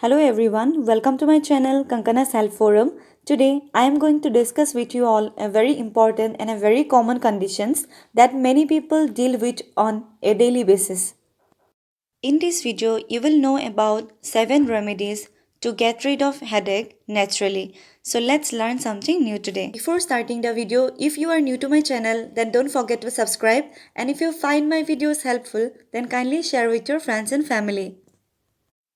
Hello everyone, welcome to my channel Kankana Self Forum. Today I am going to discuss with you all a very important and a very common conditions that many people deal with on a daily basis. In this video you will know about 7 remedies to get rid of headache naturally. So let's learn something new today. Before starting the video, if you are new to my channel then don't forget to subscribe, and if you find my videos helpful then kindly share with your friends and family.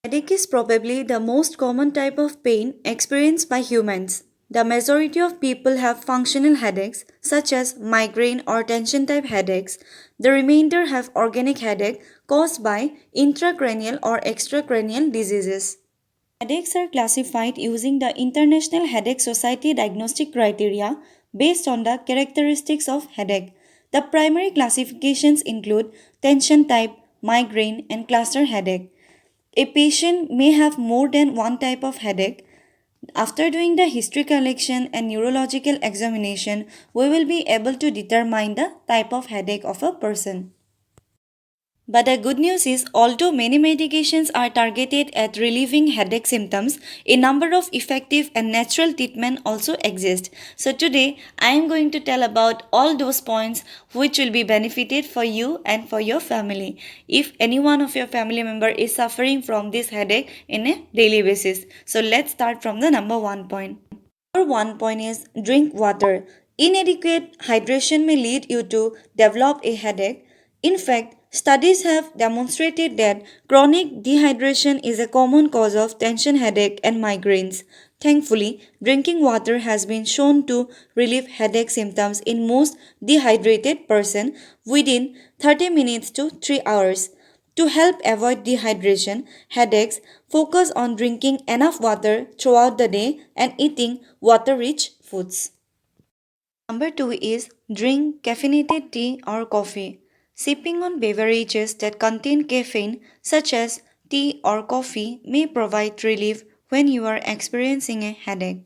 Headache is probably the most common type of pain experienced by humans. The majority of people have functional headaches, such as migraine or tension type headaches. The remainder have organic headache caused by intracranial or extracranial diseases. Headaches are classified using the International Headache Society diagnostic criteria based on the characteristics of headache. The primary classifications include tension type, migraine, and cluster headache. A patient may have more than one type of headache. After doing the history collection and neurological examination, we will be able to determine the type of headache of a person. But the good news is, although many medications are targeted at relieving headache symptoms, a number of effective and natural treatment also exist. So today, I am going to tell about all those points which will be benefited for you and for your family if any one of your family member is suffering from this headache in a daily basis. So let's start from the number 1 point. Number 1 point is drink water. Inadequate hydration may lead you to develop a headache. In fact, studies have demonstrated that chronic dehydration is a common cause of tension headache and migraines. Thankfully, drinking water has been shown to relieve headache symptoms in most dehydrated person within 30 minutes to 3 hours. To help avoid dehydration, headaches, focus on drinking enough water throughout the day and eating water-rich foods. Number 2 is drink caffeinated tea or coffee. Sipping on beverages that contain caffeine, such as tea or coffee, may provide relief when you are experiencing a headache.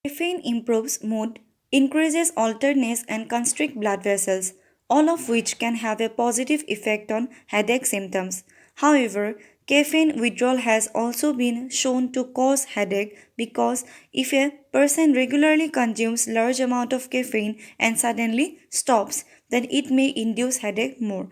Caffeine improves mood, increases alertness, and constricts blood vessels, all of which can have a positive effect on headache symptoms. However, caffeine withdrawal has also been shown to cause headache because if a person regularly consumes large amount of caffeine and suddenly stops, then it may induce headache more.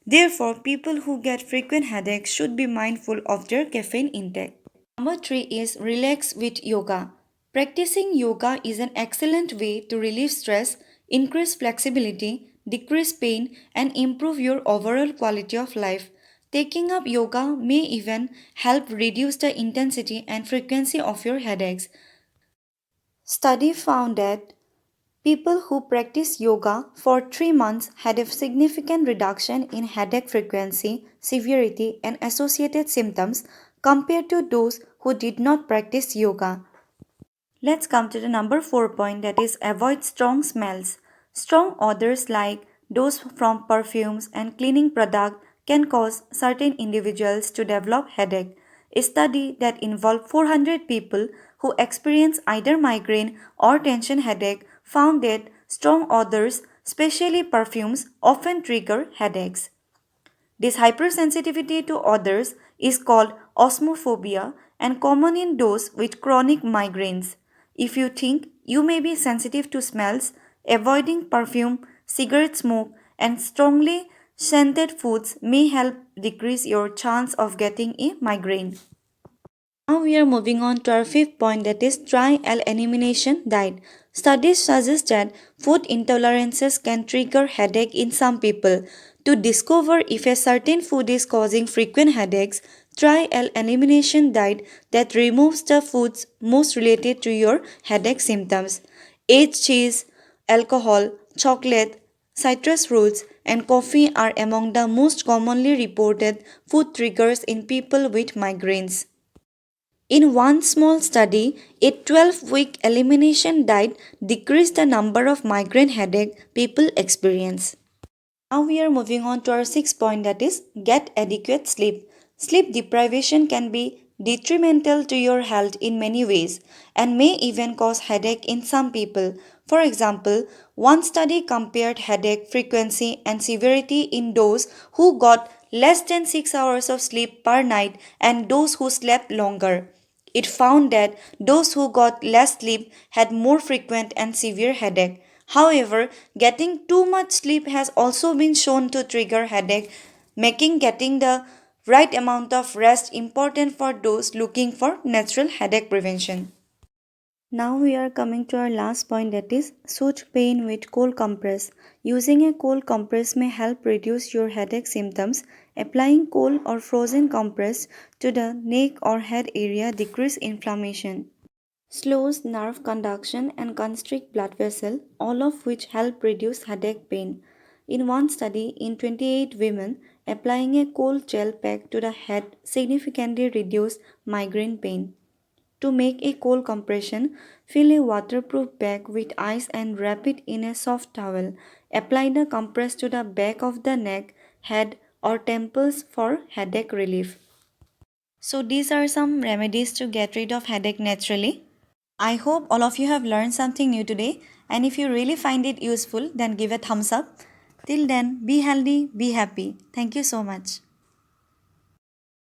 Therefore, people who get frequent headaches should be mindful of their caffeine intake. Number 3 is relax with yoga. Practicing yoga is an excellent way to relieve stress, increase flexibility, decrease pain, and improve your overall quality of life. Taking up yoga may even help reduce the intensity and frequency of your headaches. Study found that people who practiced yoga for 3 months had a significant reduction in headache frequency, severity, and associated symptoms compared to those who did not practice yoga. Let's come to the number 4 point, that is avoid strong smells. Strong odors like those from perfumes and cleaning products can cause certain individuals to develop headache. A study that involved 400 people who experienced either migraine or tension headache found that strong odors, especially perfumes, often trigger headaches. This hypersensitivity to odors is called osmophobia and common in those with chronic migraines. If you think you may be sensitive to smells, avoiding perfume, cigarette smoke, and strongly scented foods may help decrease your chance of getting a migraine. Now we are moving on to our 5th point, that is try elimination diet. Studies suggest that food intolerances can trigger headache in some people. To discover if a certain food is causing frequent headaches, try an elimination diet that removes the foods most related to your headache symptoms. Aged cheese, alcohol, chocolate, citrus fruits, and coffee are among the most commonly reported food triggers in people with migraines. In one small study, a 12-week elimination diet decreased the number of migraine headache people experience. Now we are moving on to our 6th point, that is get adequate sleep. Sleep deprivation can be detrimental to your health in many ways and may even cause headache in some people. For example, one study compared headache frequency and severity in those who got less than 6 hours of sleep per night and those who slept longer. It found that those who got less sleep had more frequent and severe headache. However, getting too much sleep has also been shown to trigger headache, making getting the right amount of rest important for those looking for natural headache prevention. Now we are coming to our last point, that is soothe pain with cold compress. Using a cold compress may help reduce your headache symptoms. Applying cold or frozen compress to the neck or head area decrease inflammation, slows nerve conduction and constrict blood vessel, all of which help reduce headache pain. In one study in 28 women, applying a cold gel pack to the head significantly reduced migraine pain. To make a cold compression, fill a waterproof bag with ice and wrap it in a soft towel. Apply the compress to the back of the neck, head, or temples for headache relief. So, these are some remedies to get rid of headache naturally. I hope all of you have learned something new today, and if you really find it useful, then give a thumbs up. Till then, be healthy, be happy. Thank you so much.